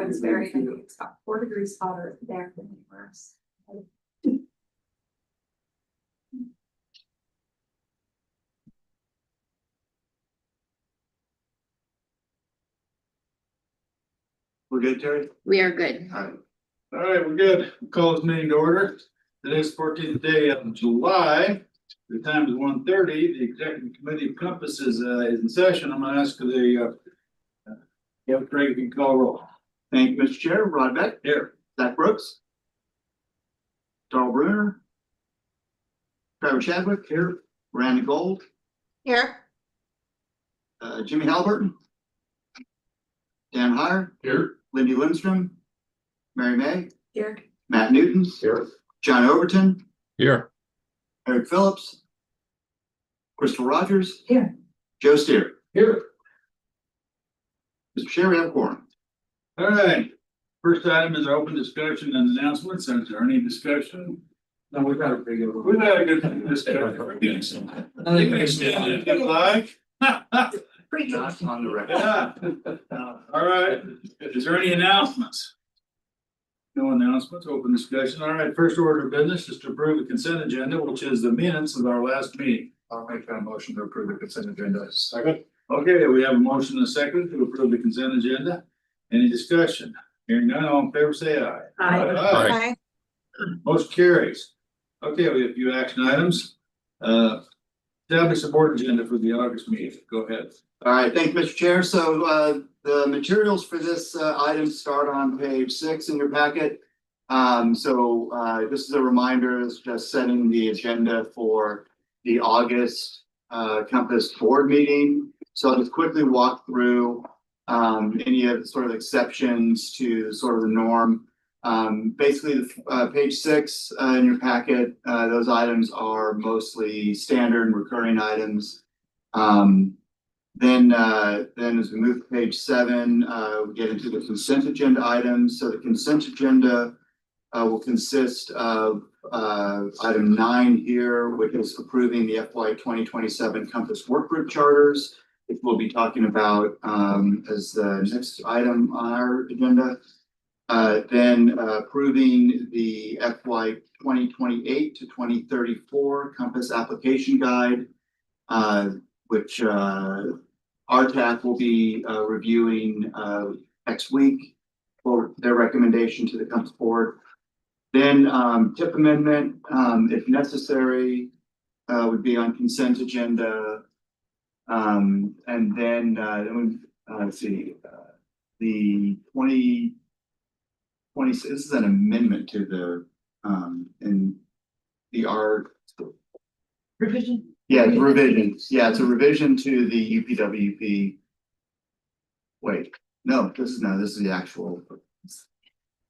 everyone's very, I think it's about 4 degrees hotter there than anywhere else. We're good, Terry? We are good. All right, we're good. Call this meeting to order. Today's 14th day of July. The time is 1:30. The executive committee of Compass is in session. I'm gonna ask Craig if you can call roll. Thank you, Mr. Chair. Rod Beck. Here. Zach Brooks. Darrell Bruner. Trevor Chadwick. Here. Miranda Gold. Here. Jimmy Halliburton. Dan Heyer. Here. Lindy Lindstrom. Mary May. Here. Matt Newton. Here. John Overton. Here. Eric Phillips. Crystal Rogers. Here. Joe Steer. Here. Mr. Chair, we have a quorum. All right. First item is open discussion and announcements. Is there any discussion? No, we've had a pretty good one. We've had a good discussion. I think we stand it like. Not on the record. Yeah. All right. Is there any announcements? No announcements, open discussion. All right, first order of business is to approve the consent agenda, which is the minutes of our last meeting. I'll make that motion to approve the consent agenda. Second. Okay, we have a motion and a second to approve the consent agenda. Any discussion? Hearing none, all in favor, say aye. Aye. Motion carries. Okay, we have a few action items. Establish a board agenda for the August meeting. Go ahead. All right, thank you, Mr. Chair. So the materials for this item start on page 6 in your packet. This is a reminder, it's just setting the agenda for the August Compass board meeting. So I'll just quickly walk through any of the sort of exceptions to sort of the norm. Basically, page 6 in your packet, those items are mostly standard and recurring items. Then as we move to page 7, we get into the consent agenda items. So the consent agenda will consist of item 9 here, which is approving the FY 2027 Compass Workgroup Charters, which we'll be talking about as the next item on our agenda. Then approving the FY 2028 to 2034 Compass Application Guide, which RTAC will be reviewing next week for their recommendation to the Compass board. Then TIP amendment, if necessary, would be on consent agenda. And then let's see, the 2020, this is an amendment to the in the art Revision. Yeah, it's revisions. Yeah, it's a revision to the UPWP. Wait, this is the actual.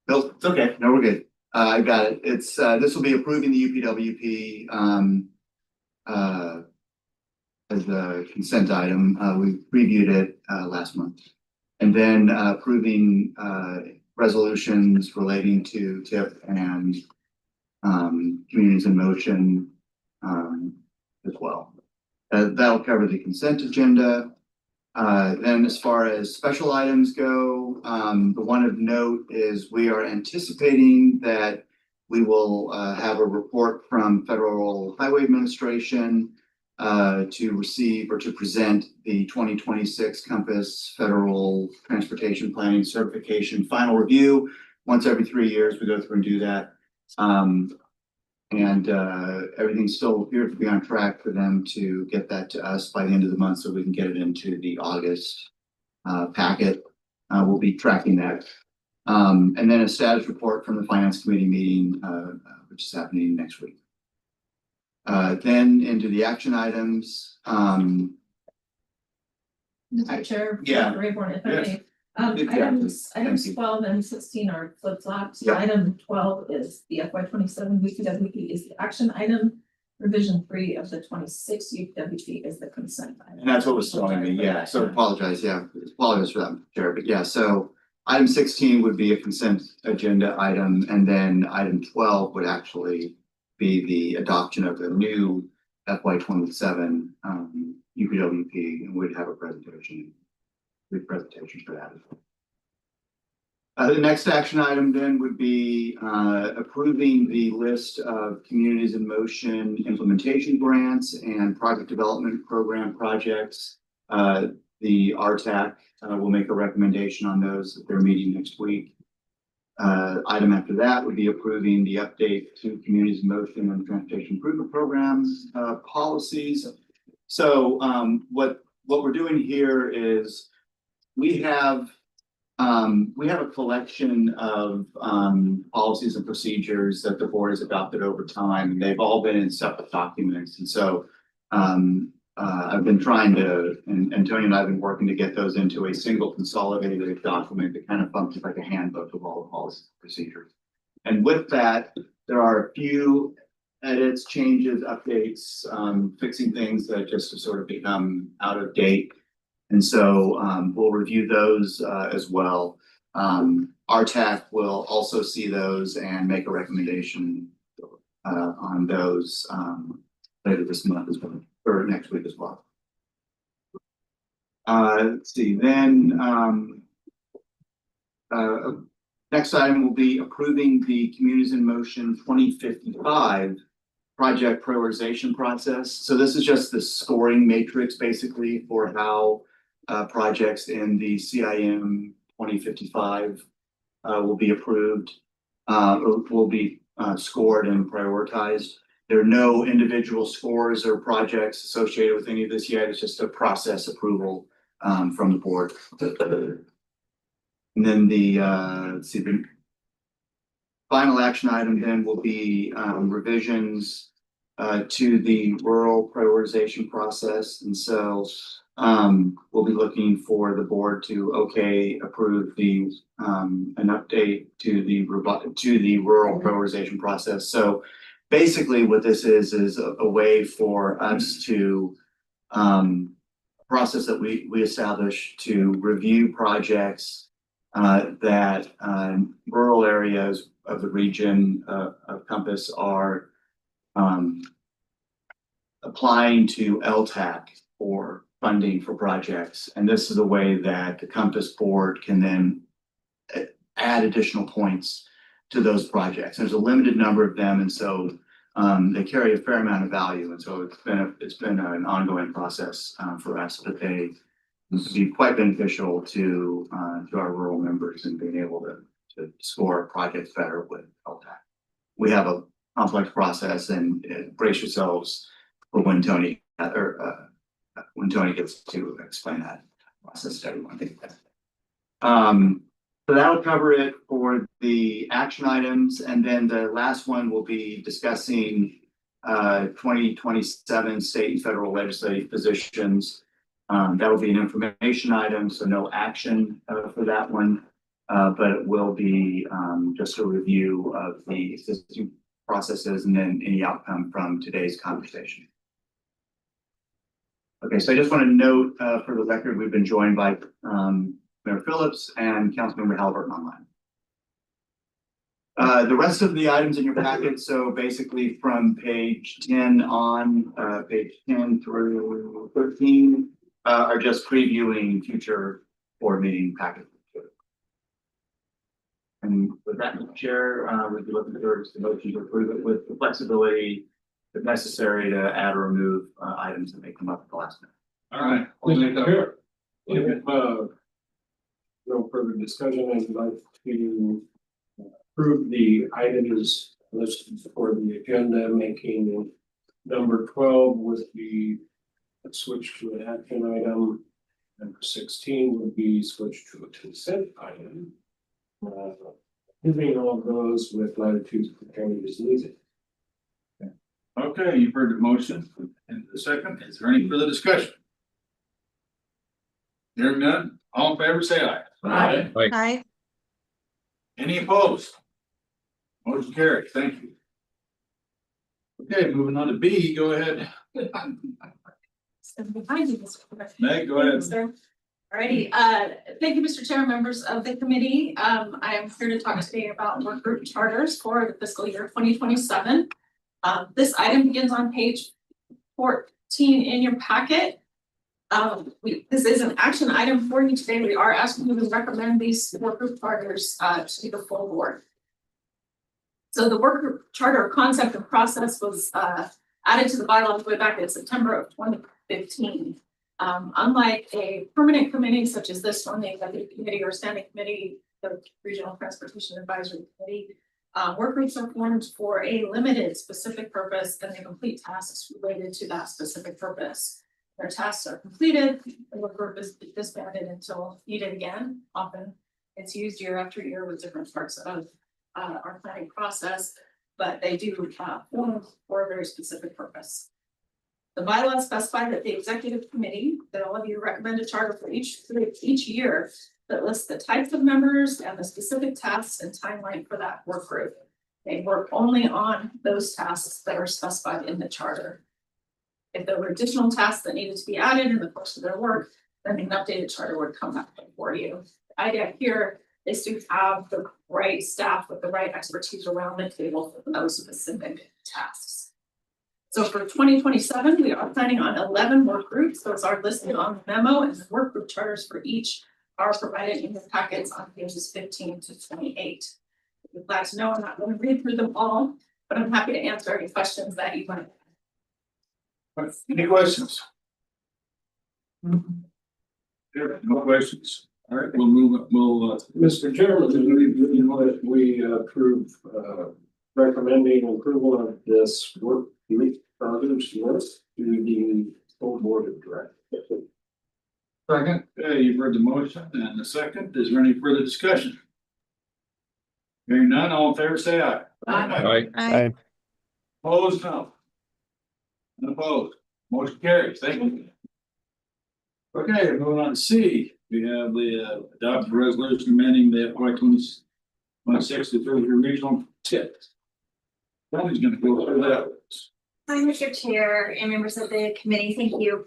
No, it's okay. No, we're good. I got it. It's this will be approving the UPWP as a consent item. We reviewed it last month, and then approving resolutions relating to TIP and communities in motion. As well. That'll cover the consent agenda. Then as far as special items go, the one of note is we are anticipating that we will have a report from Federal Highway Administration to receive or to present the 2026 Compass Federal Transportation Planning Certification Final Review. Once every 3 years, we go through and do that. And everything still appears to be on track for them to get that to us by the end of the month so we can get it into the August packet. We'll be tracking that. And then a status report from the Finance Committee meeting, which is happening next week. Then into the action items. Mr. Chair. Yeah. Rayborn, if I Yes. may. Exactly. Items 12 and 16 are flip flops. Yeah. Item 12 is the FY 27 UPWP is the action item. Revision 3 of the 26 UPWP is the consent item. And that's what was throwing me. Yeah. So apologize. Yeah. Apologize for that, Chair. But yeah, so item 16 would be a consent agenda item. And then item 12 would actually be the adoption of the new FY 27 UPWP, and we'd have a presentation. Big presentations for that as well. The next action item then would be approving the list of communities in motion implementation grants and project development program projects. The RTAC will make a recommendation on those at their meeting next week. Item after that would be approving the update to communities in motion and transportation improvement programs policies. So what we're doing here is we have a collection of policies and procedures that the board has adopted over time, and they've all been in separate documents. And so I've been trying to, and Tony and I have been working to get those into a single consolidated document that kind of functions like a handbook of all the policies and procedures. And with that, there are a few edits, changes, updates, fixing things that just have sort of become out of date. And so we'll review those as well. RTAC will also see those and make a recommendation on those later this month as well, or next week as well. Let's see, then next item will be approving the Communities in Motion 2055 project prioritization process. So this is just the scoring matrix basically for how projects in the CIM 2055 will be approved, or will be scored and prioritized. There are no individual scores or projects associated with any of this yet. It's just a process approval from the board. And then the let's see, the final action item then will be revisions to the rural prioritization process. And so we'll be looking for the board to approve the an update to the rural prioritization process. So basically what this is a way for us to process that we establish to review projects that rural areas of the region of Compass are applying to LTAC for funding for projects. And this is a way that the Compass board can then add additional points to those projects. There's a limited number of them, and so they carry a fair amount of value. And so it's been an ongoing process for us, but they be quite beneficial to our rural members and being able to score projects better with LTAC. We have a complex process, and brace yourselves for when Tony gets to explain that process to everyone. So that'll cover it for the action items, and then the last one will be discussing 2027 state and federal legislative positions. That will be an information item, so no action for that one, but it will be just a review of the existing processes and then any outcome from today's conversation. Okay, so I just want to note for the record, we've been joined by Mayor Phillips and Councilmember Halliburton online. The rest of the items in your packet, so basically from page 10 on, page 10 through 13, are just previewing future board meeting packets. And with that, Mr. Chair, we'd be looking for the motion to approve it with the flexibility if necessary to add or remove items that may come up at the last minute. All right. Mr. Chair, if no further discussion, I'd like to approve the items listed for the agenda, making number 12 would be a switch to an action item. Number 16 would be switched to a consent item. Moving all of those with latitude for changes needed. Okay, you've heard the motion and the second. Is there any further discussion? Hearing none, all in favor, say aye. Aye. Aye. Any opposed? Motion carried. Thank you. Okay, moving on to B, go ahead. Meg, go ahead. Alrighty, thank you, Mr. Chair, members of the committee. I am here to talk today about work group charters for the fiscal year 2027. This item begins on page 14 in your packet. This is an action item for you today. We are asking you to recommend these work group charters to the full board. So the work group charter concept and process was added to the bylaws way back in September of 2015. Unlike a permanent committee such as this one, the executive committee or standing committee, the regional transportation advisory committee, work groups are formed for a limited specific purpose and they complete tasks related to that specific purpose. Their tasks are completed, the work group is disbanded until needed again. Often it's used year after year with different parts of our planning process, but they do form for a very specific purpose. The bylaws specify that the executive committee, that all of you recommend a charter for each year that lists the types of members and the specific tasks and timeline for that work group. They work only on those tasks that are specified in the charter. If there were additional tasks that needed to be added in the course of their work, then an updated charter would come back for you. The idea here is to have the right staff with the right expertise around the table for those specific tasks. So for 2027, we are planning on 11 work groups. Those are listed on the memo, and the work group charters for each are provided in the packets on pages 15 to 28. If you'd like to know, I'm not going to read through them all, but I'm happy to answer any questions that you might have. Any questions? There, no questions. All right, we'll move it. We'll Mr. Chairman, you know that we approve recommending approval of this work group charters list to the full board of directors. second. Okay, you've heard the motion and the second. Is there any further discussion? Hearing none, all in favor, say aye. Aye. Opposed, no. Unopposed. Motion carries. Thank you. Okay, moving on to C. We have the adopted resolution amending the FY 2026 to 30 regional tip. Tony's gonna go through that. Hi, Mr. Chair and members of the committee, thank you.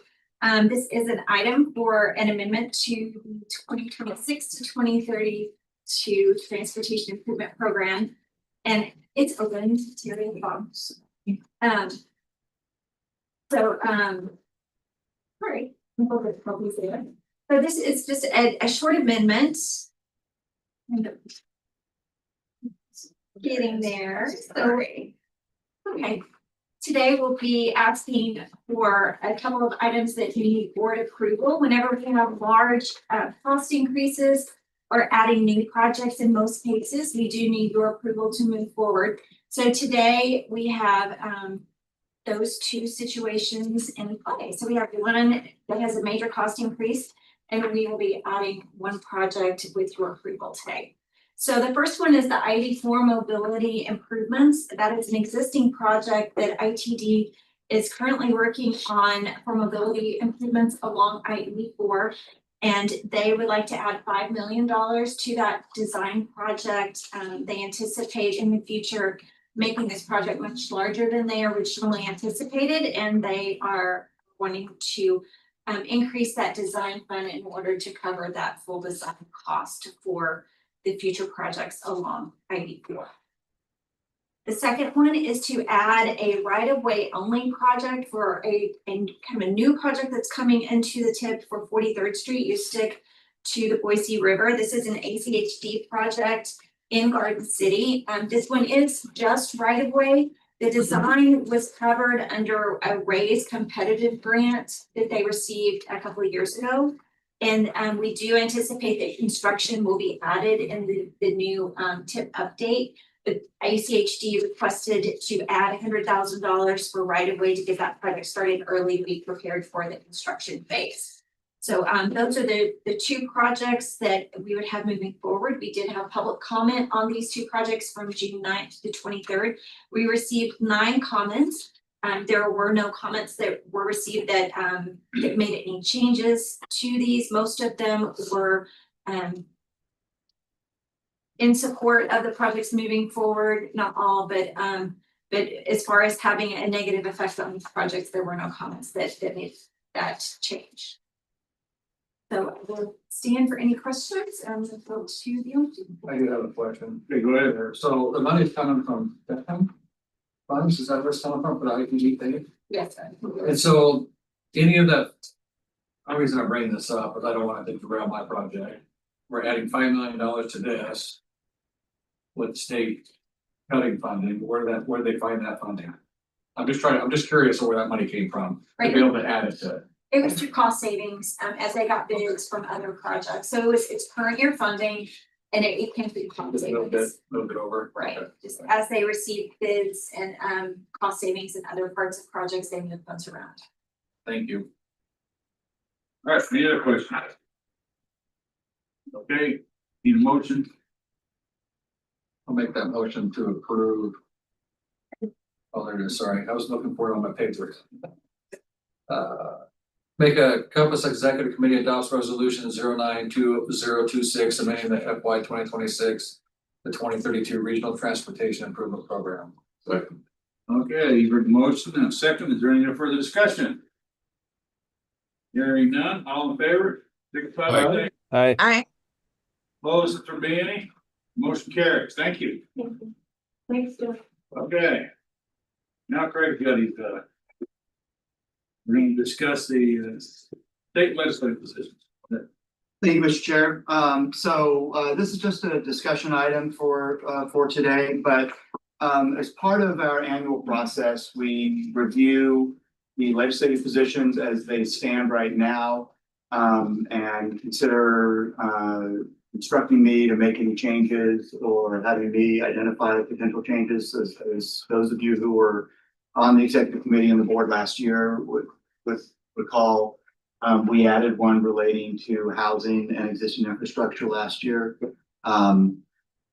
This is an item for an amendment to the 2026 to 2032 Transportation Improvement Program. And it's open to the box. Sorry. So this is just a short amendment. Getting there, sorry. Okay, today we'll be asking for a couple of items that need board approval whenever we have large cost increases or adding new projects. In most cases, we do need your approval to move forward. So today we have those two situations in play. So we have one that has a major cost increase, and we will be adding one project with your approval today. So the first one is the ID4 mobility improvements. That is an existing project that ITD is currently working on for mobility improvements along I-84. And they would like to add $5 million to that design project. They anticipate in the future making this project much larger than they originally anticipated. And they are wanting to increase that design fund in order to cover that full design cost for the future projects along I-84. The second one is to add a right-of-way only project for a kind of a new project that's coming into the tip for 43rd Street. You stick to the Boise River. This is an ACHD project in Garden City. This one is just right-of-way. The design was covered under a RAISE competitive grant that they received a couple of years ago. And we do anticipate that construction will be added in the new tip update. But ICHD requested to add $100,000 for right of way to get that project started early to be prepared for the construction phase. So those are the two projects that we would have moving forward. We did have public comment on these two projects from June 9th to 23rd. We received 9 comments. There were no comments that were received that made any changes to these. Most of them were in support of the projects moving forward, not all, but as far as having a negative effect on these projects, there were no comments that made that change. So I will stand for any questions and go to the OT. I do have a question. Okay, go ahead there. So the money's coming from them funds, is that where it's coming from for the IPG thing? Yes. And so any of that The reason I'm bringing this up is I don't want to derail my project. We're adding $5 million to this. With state cutting funding, where they find that funding? I'm just curious where that money came from, to be able to add it to. It was through cost savings, as they got bids from other projects, so it's current year funding, and it came through cost Just a little bit, savings. over. Right, Okay. just as they received bids and cost savings in other parts of projects, they move funds around. Thank you. All right, any other questions? Okay, need a motion? I'll make that motion to approve. Oh, there it is, sorry, I was looking for it on my paper. Make a Compass Executive Committee adopts resolution 092026, amending the FY 2026, the 2032 Regional Transportation Improvement Program. Okay, you've heard the motion and a second. Is there any further discussion? Hearing none, all in favor? Signify by saying Aye. opposed, if there be any. Motion carries. Thank you. Thanks, Joe. Okay. Now Craig got his, we're going to discuss the state legislative positions. Thank you, Mr. Chair. This is just a discussion item for today, but as part of our annual process, we review the legislative positions as they stand right now, and consider instructing me to make any changes or having me identify potential changes. As those of you who were on the executive committee and the board last year would recall, we added one relating to housing and existing infrastructure last year.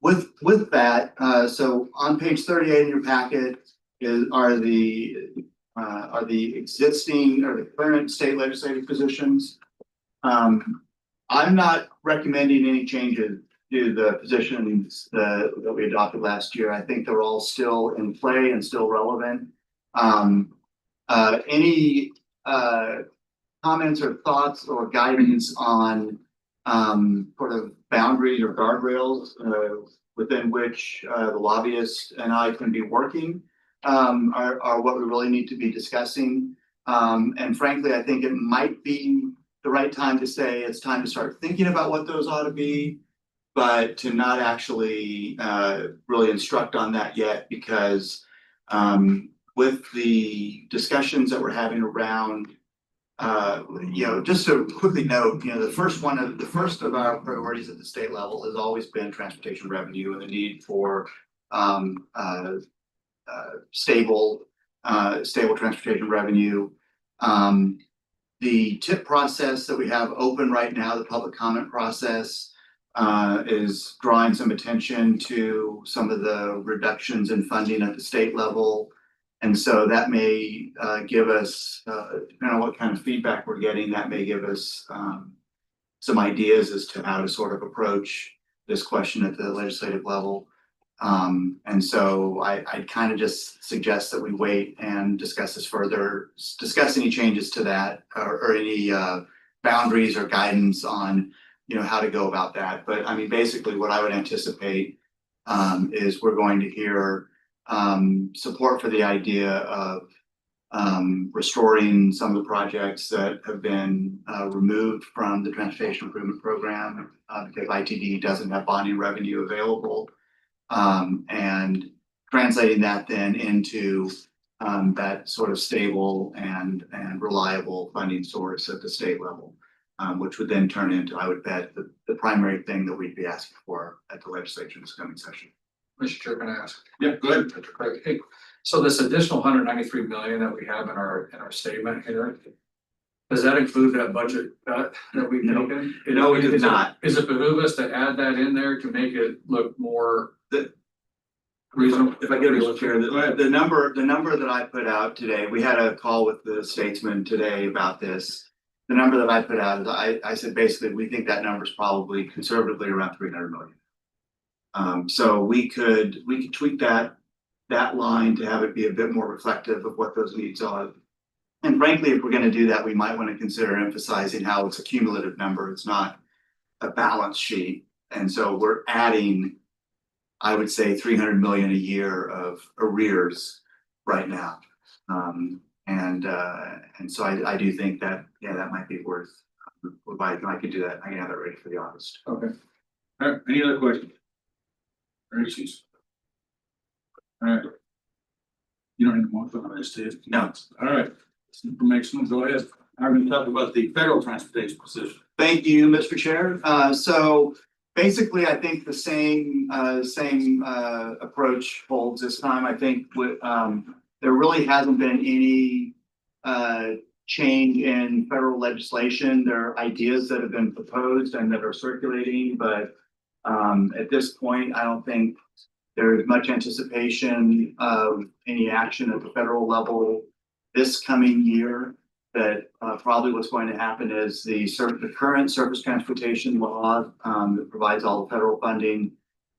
With that, so on page 38 in your packet are the existing or the current state legislative positions. I'm not recommending any changes to the positions that we adopted last year. I think they're all still in play and still relevant. Any comments or thoughts or guidance on sort of boundaries or guardrails within which the lobbyist and I can be working are what we really need to be discussing. And frankly, I think it might be the right time to say it's time to start thinking about what those ought to be, but to not actually really instruct on that yet, because with the discussions that we're having around, just to quickly note, the first of our priorities at the state level has always been transportation revenue and the need for stable transportation revenue. The TIP process that we have open right now, the public comment process, is drawing some attention to some of the reductions in funding at the state level. And so that may give us, depending on what kind of feedback we're getting, that may give us some ideas as to how to sort of approach this question at the legislative level. And so I kind of just suggest that we wait and discuss this further, discuss any changes to that or any boundaries or guidance on, how to go about that. But I mean, basically what I would anticipate is we're going to hear support for the idea of restoring some of the projects that have been removed from the Transportation Improvement Program because ITD doesn't have bonding revenue available. And translating that then into that sort of stable and reliable funding source at the state level, which would then turn into, I would bet, the primary thing that we'd be asking for at the legislature this coming session. Mr. Chair, can I ask? Yeah, go ahead. Mr. Craig, hey, so this additional 193 million that we have in our statement here, does that include that budget cut that we've taken? No, it does not. Is it behoove us to add that in there to make it look more reasonable? If I get it, Chair, the number that I put out today, we had a call with the statesman today about this. The number that I put out is I said basically we think that number is probably conservatively around 300 million. So we could tweak that line to have it be a bit more reflective of what those needs are. And frankly, if we're going to do that, we might want to consider emphasizing how it's a cumulative number. It's not a balance sheet. And so we're adding, I would say, 300 million a year of arrears right now. And so I do think that, yeah, that might be worth, I could do that, I can have it ready for the August. Okay. All right, any other questions? Or issues? All right. You don't need to walk on this, do you? No. All right, it's informational, go ahead. I'm gonna talk about the federal transportation position. Thank you, Mr. Chair. So basically, I think the same approach holds this time. I think there really hasn't been any change in federal legislation. There are ideas that have been proposed and that are circulating, but at this point, I don't think there's much anticipation of any action at the federal level this coming year. That probably what's going to happen is the current surface transportation law that provides all the federal funding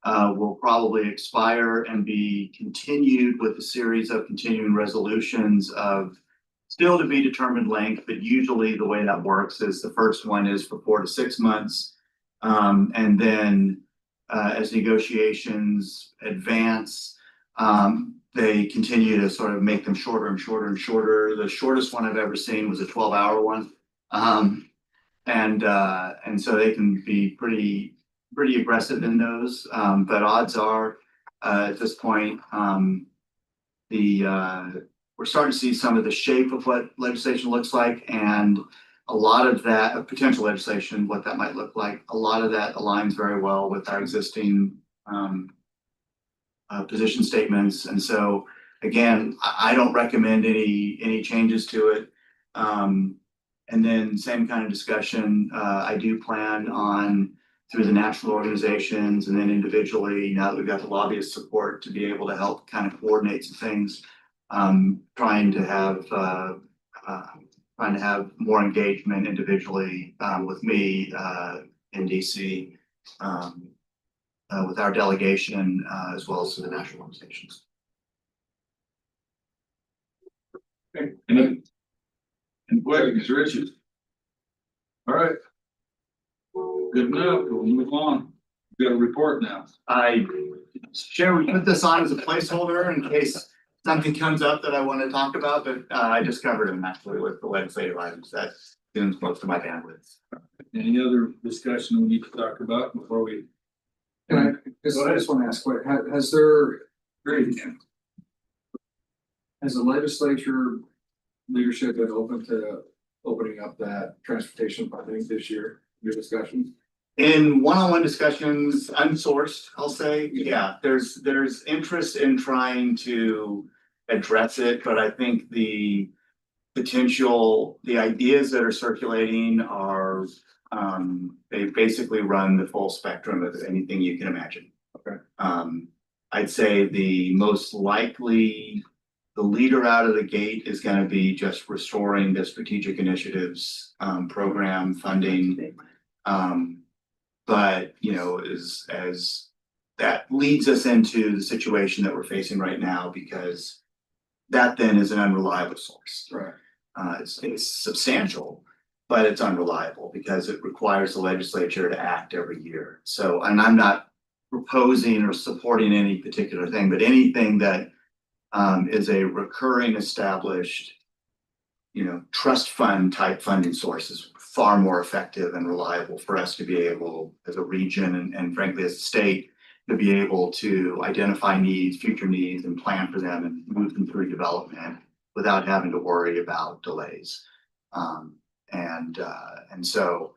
will probably expire and be continued with a series of continuing resolutions of still to be determined length, but usually the way that works is the first one is for 4 to 6 months. And then as negotiations advance, they continue to sort of make them shorter and shorter and shorter. The shortest one I've ever seen was a 12-hour one. And so they can be pretty aggressive in those. But odds are at this point, we're starting to see some of the shape of what legislation looks like, and a lot of that potential legislation, what that might look like, a lot of that aligns very well with our existing position statements. And so again, I don't recommend any changes to it. And then same kind of discussion, I do plan on through the national organizations and then individually, now that we've got the lobbyist support to be able to help kind of coordinate some things, trying to have more engagement individually with me in DC, with our delegation, as well as the national organizations. Okay, any questions or issues? All right. Good enough, we'll move on. We got a report now. Chair, we put this on as a placeholder in case something comes up that I want to talk about, but I just covered them actually with the legislative items. That consumes most of my bandwidth. Any other discussion we need to talk about before we? I just want to ask, has the legislature leadership been open to opening up that transportation funding this year, your discussions? In one-on-one discussions, unsourced, I'll say, yeah, there's interest in trying to address it, but I think the ideas that are circulating are, they basically run the full spectrum of anything you can imagine. Okay. I'd say the most likely, the leader out of the gate is going to be just restoring the strategic initiatives program funding. But you know, as that leads us into the situation that we're facing right now, because that then is an unreliable source. Right. It's substantial, but it's unreliable because it requires the legislature to act every year. So, and I'm not proposing or supporting any particular thing, but anything that is a recurring established, you know, trust fund type funding source is far more effective and reliable for us to be able, as a region and frankly as a state, to be able to identify needs, future needs, and plan for them and move them through development without having to worry about delays. And so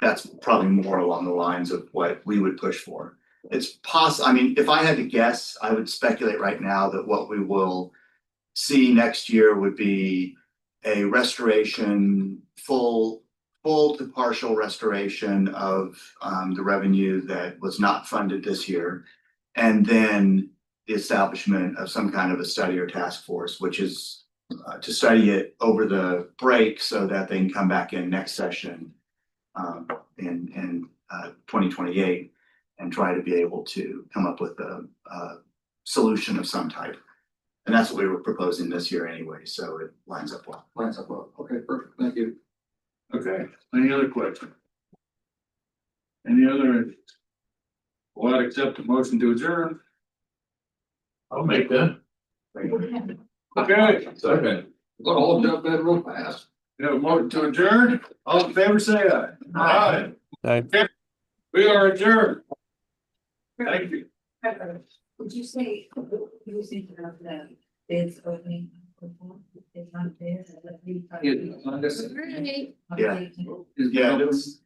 that's probably more along the lines of what we would push for. It's possible. I mean, if I had to guess, I would speculate right now that what we will see next year would be a restoration, full to partial restoration of the revenue that was not funded this year, and then the establishment of some kind of a study or task force, which is to study it over the break so that they can come back in next session in 2028 and try to be able to come up with a solution of some type. And that's what we were proposing this year anyway, so it lines up well. Okay, perfect, thank you. Okay, any other questions? Any other? Well, I'd accept the motion to adjourn. I'll make that. Okay, Second. We'll all jump in real fast. we have a motion to adjourn. All in favor, say aye. Aye. Aye. We are adjourned. Thank you. Would you say, you think about the bids opening? It's not there. Yeah. Yeah, it was,